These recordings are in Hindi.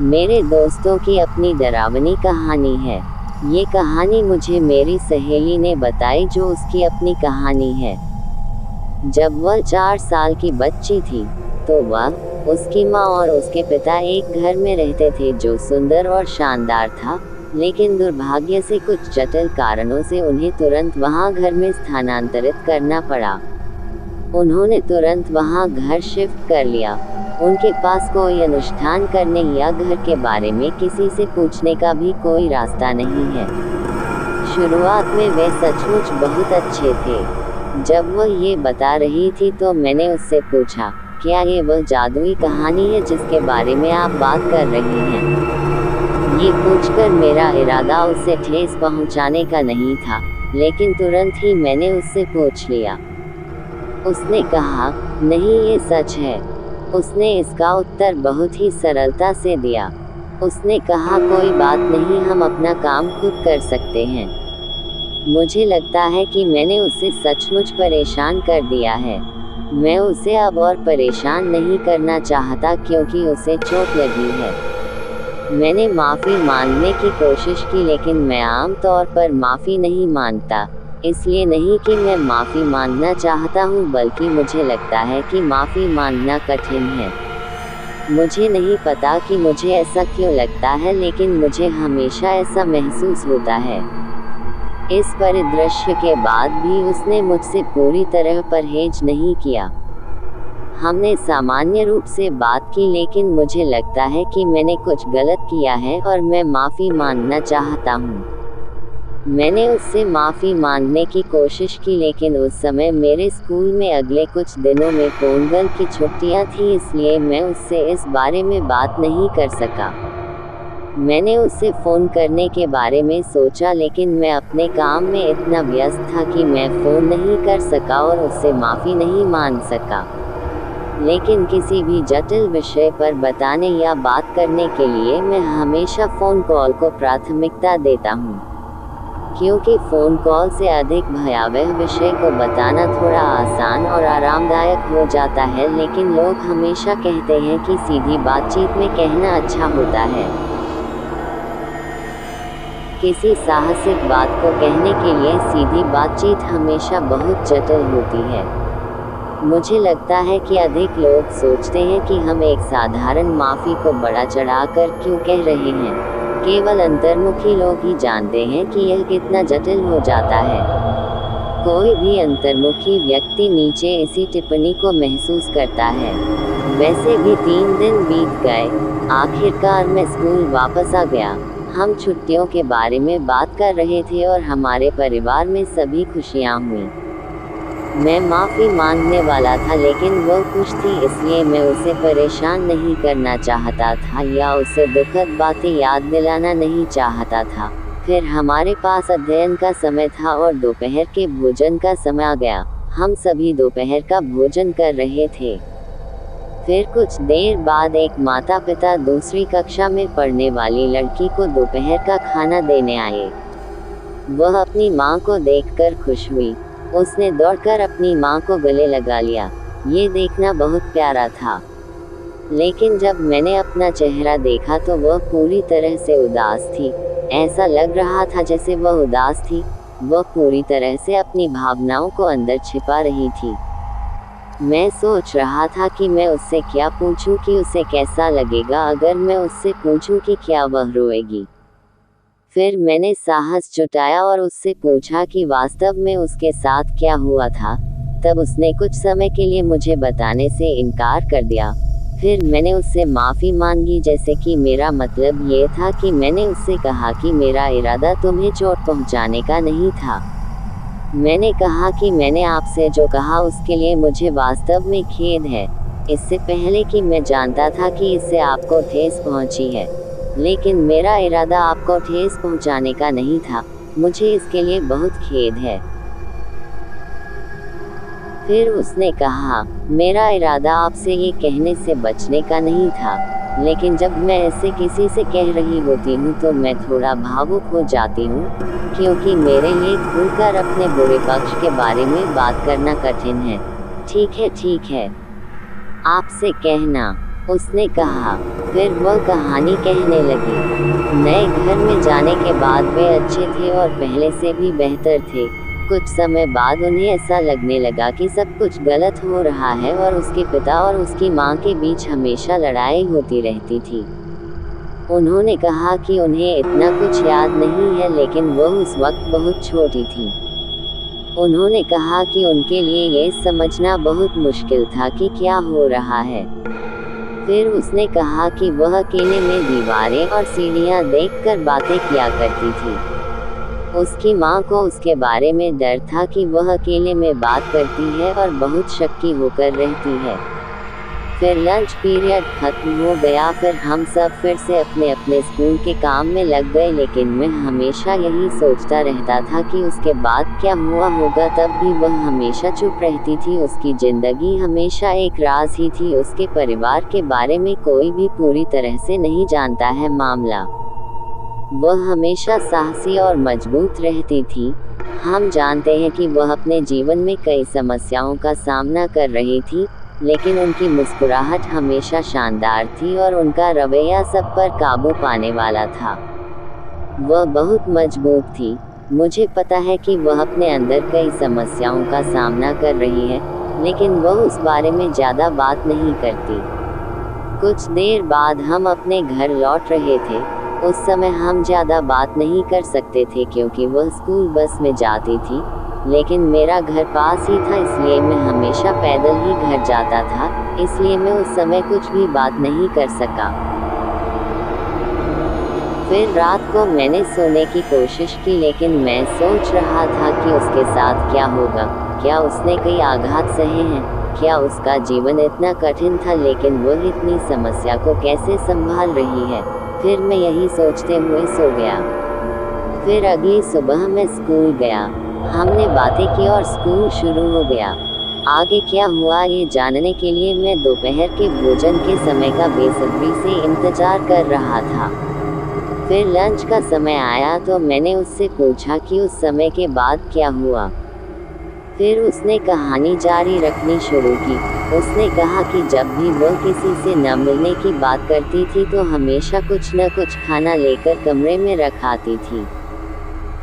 मेरे दोस्तों की अपनी डरावनी कहानी है। ये कहानी मुझे मेरी सहेली ने बताई जो उसकी अपनी कहानी है। जब वह 4 साल की बच्ची थी तो वह, उसकी माँ और उसके पिता एक घर में रहते थे जो सुंदर और शानदार था, लेकिन दुर्भाग्य से कुछ जटिल कारणों से उन्हें तुरंत वहाँ घर में स्थानांतरित करना पड़ा। उन्होंने तुरंत वहाँ घर शिफ्ट कर लिया। उनके पास कोई अनुष्ठान करने या घर के बारे में किसी से पूछने का भी कोई रास्ता नहीं है। शुरुआत में वे सचमुच बहुत अच्छे थे। जब वह ये बता रही थी तो मैंने उससे पूछा, क्या ये वह जादुई कहानी है जिसके बारे में आप बात कर रही हैं? ये पूछकर मेरा इरादा उसे ठेस पहुंचाने का नहीं था, लेकिन तुरंत ही मैंने उससे पूछ लिया। उसने कहा, नहीं, ये सच है। उसने इसका उत्तर बहुत ही सरलता से दिया। उसने कहा, कोई बात नहीं, हम अपना काम खुद कर सकते हैं। मुझे लगता है कि मैंने उसे सचमुच परेशान कर दिया है। मैं उसे अब और परेशान नहीं करना चाहता क्योंकि उसे चोट लगी है। मैंने माफ़ी मांगने की कोशिश की, लेकिन मैं आम तौर पर माफ़ी नहीं मांगता। इसलिए नहीं कि मैं माफ़ी मांगना चाहता हूँ, बल्कि मुझे लगता है कि माफ़ी मांगना कठिन है। मुझे नहीं पता कि मुझे ऐसा क्यों लगता है, लेकिन मुझे हमेशा ऐसा महसूस होता है। इस परिदृश्य के बाद भी उसने मुझसे पूरी तरह परहेज नहीं किया। हमने सामान्य रूप से बात की, लेकिन मुझे लगता है कि मैंने कुछ गलत किया है और मैं माफ़ी मांगना चाहता हूँ। मैंने उससे माफ़ी मांगने की कोशिश की, लेकिन उस समय मेरे स्कूल में अगले कुछ दिनों में पोंगल की छुट्टियां थी, इसलिए मैं उससे इस बारे में बात नहीं कर सका। मैंने उससे फ़ोन करने के बारे में सोचा, लेकिन मैं अपने काम में इतना व्यस्त था कि मैं फ़ोन नहीं कर सका और उससे माफ़ी नहीं मांग सका। लेकिन किसी भी जटिल विषय पर बताने या बात करने के लिए मैं हमेशा फ़ोन कॉल को प्राथमिकता देता हूँ, क्योंकि फ़ोन कॉल से अधिक भयावह विषय को बताना थोड़ा आसान और आरामदायक हो जाता है। लेकिन लोग हमेशा कहते हैं कि सीधी बातचीत में कहना अच्छा होता है। किसी साहसिक बात को कहने के लिए सीधी बातचीत हमेशा बहुत जटिल होती है। मुझे लगता है कि अधिक लोग सोचते हैं कि हम एक साधारण माफ़ी को बढ़ा चढ़ाकर क्यों कह रहे हैं। केवल अंतर्मुखी लोग ही जानते हैं कि यह कितना जटिल हो जाता है। कोई भी अंतर्मुखी व्यक्ति नीचे इसी टिप्पणी को महसूस करता है। वैसे भी 3 दिन बीत गए। आखिरकार मैं स्कूल वापस आ गया। हम छुट्टियों के बारे में बात कर रहे थे और हमारे परिवार में सभी खुशियाँ हुई। मैं माफ़ी मांगने वाला था, लेकिन वह खुश थी, इसलिए मैं उसे परेशान नहीं करना चाहता था या उसे दुखद बातें याद दिलाना नहीं चाहता था। फिर हमारे पास अध्ययन का समय था और दोपहर के भोजन का समय आ गया। हम सभी दोपहर का भोजन कर रहे थे। फिर कुछ देर बाद एक माता पिता दूसरी कक्षा में पढ़ने वाली लड़की को दोपहर का खाना देने आए। वह अपनी माँ को देखकर खुश हुई। उसने दौड़कर अपनी माँ को गले लगा लिया। ये देखना बहुत प्यारा था। लेकिन जब मैंने अपना चेहरा देखा तो वह पूरी तरह से उदास थी। ऐसा लग रहा था जैसे वह उदास थी। वह पूरी तरह से अपनी भावनाओं को अंदर छिपा रही थी। मैं सोच रहा था कि मैं उससे क्या पूछूं, कि उसे कैसा लगेगा अगर मैं उससे पूछूं कि क्या वह रोएगी। फिर मैंने साहस जुटाया और उससे पूछा कि वास्तव में उसके साथ क्या हुआ था। तब उसने कुछ समय के लिए मुझे बताने से इनकार कर दिया। फिर मैंने उससे माफ़ी मांगी, जैसे कि मेरा मतलब ये था कि मैंने उससे कहा कि मेरा इरादा तुम्हें चोट पहुंचाने का नहीं था। मैंने कहा कि मैंने आपसे जो कहा उसके लिए मुझे वास्तव में खेद है, इससे पहले कि मैं जानता था कि इससे आपको ठेस पहुंची है। लेकिन मेरा इरादा आपको ठेस पहुंचाने का नहीं था। मुझे इसके लिए बहुत खेद है। फिर उसने कहा, मेरा इरादा आपसे ये कहने से बचने का नहीं था, लेकिन जब मैं ऐसे किसी से कह रही होती हूँ तो मैं थोड़ा भावुक हो जाती हूँ, क्योंकि मेरे लिए खुलकर अपने बुरे पक्ष के बारे में बात करना कठिन है। ठीक है, आपसे कहना, उसने कहा। फिर वह कहानी कहने लगी। नए घर में जाने के बाद वे अच्छे थे और पहले से भी बेहतर थे। कुछ समय बाद उन्हें ऐसा लगने लगा कि सब कुछ गलत हो रहा है और उसके पिता और उसकी माँ के बीच हमेशा लड़ाई होती रहती थी। उन्होंने कहा कि उन्हें इतना कुछ याद नहीं है, लेकिन वह उस वक्त बहुत छोटी थी। उन्होंने कहा कि उनके लिए ये समझना बहुत मुश्किल था कि क्या हो रहा है। फिर उसने कहा कि वह अकेले में दीवारें और सीढ़ियाँ देखकर बातें किया करती थी। उसकी माँ को उसके बारे में डर था कि वह अकेले में बात करती है और बहुत शक्की होकर रहती है। फिर लंच पीरियड खत्म हो गया। फिर हम सब फिर से अपने अपने स्कूल के काम में लग गए, लेकिन मैं हमेशा यही सोचता रहता था कि उसके बाद क्या हुआ होगा। तब भी वह हमेशा चुप रहती थी। उसकी जिंदगी हमेशा एक राज ही थी। उसके परिवार के बारे में कोई भी पूरी तरह से नहीं जानता है मामला। वह हमेशा साहसी और मजबूत रहती थी। हम जानते हैं कि वह अपने जीवन में कई समस्याओं का सामना कर रही थी, लेकिन उनकी मुस्कुराहट हमेशा शानदार थी और उनका रवैया सब पर काबू पाने वाला था। वह बहुत मजबूत थी। मुझे पता है कि वह अपने अंदर कई समस्याओं का सामना कर रही है, लेकिन वह उस बारे में ज़्यादा बात नहीं करती। कुछ देर बाद हम अपने घर लौट रहे थे। उस समय हम ज़्यादा बात नहीं कर सकते थे क्योंकि वह स्कूल बस में जाती थी, लेकिन मेरा घर पास ही था, इसलिए मैं हमेशा पैदल ही घर जाता था, इसलिए मैं उस समय कुछ भी बात नहीं कर सका। फिर रात को मैंने सोने की कोशिश की, लेकिन मैं सोच रहा था कि उसके साथ क्या होगा। क्या उसने कई आघात सहे हैं? क्या उसका जीवन इतना कठिन था, लेकिन वह इतनी समस्या को कैसे संभाल रही है? फिर मैं यही सोचते हुए सो गया। फिर अगली सुबह मैं स्कूल गया। हमने बातें की और स्कूल शुरू हो गया। आगे क्या हुआ ये जानने के लिए मैं दोपहर के भोजन के समय का बेसब्री से इंतजार कर रहा था। फिर लंच का समय आया तो मैंने उससे पूछा कि उस समय के बाद क्या हुआ। फिर उसने कहानी जारी रखनी शुरू की। उसने कहा कि जब भी वह किसी से न मिलने की बात करती थी तो हमेशा कुछ न कुछ खाना लेकर कमरे में रख आती थी।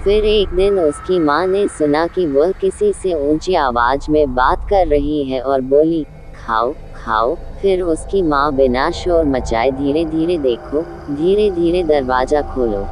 फिर एक दिन उसकी माँ ने सुना कि वह किसी से ऊंची आवाज में बात कर रही है और बोली, खाओ खाओ। फिर उसकी माँ बिना शोर मचाए, धीरे धीरे देखो, धीरे धीरे दरवाजा खोलो।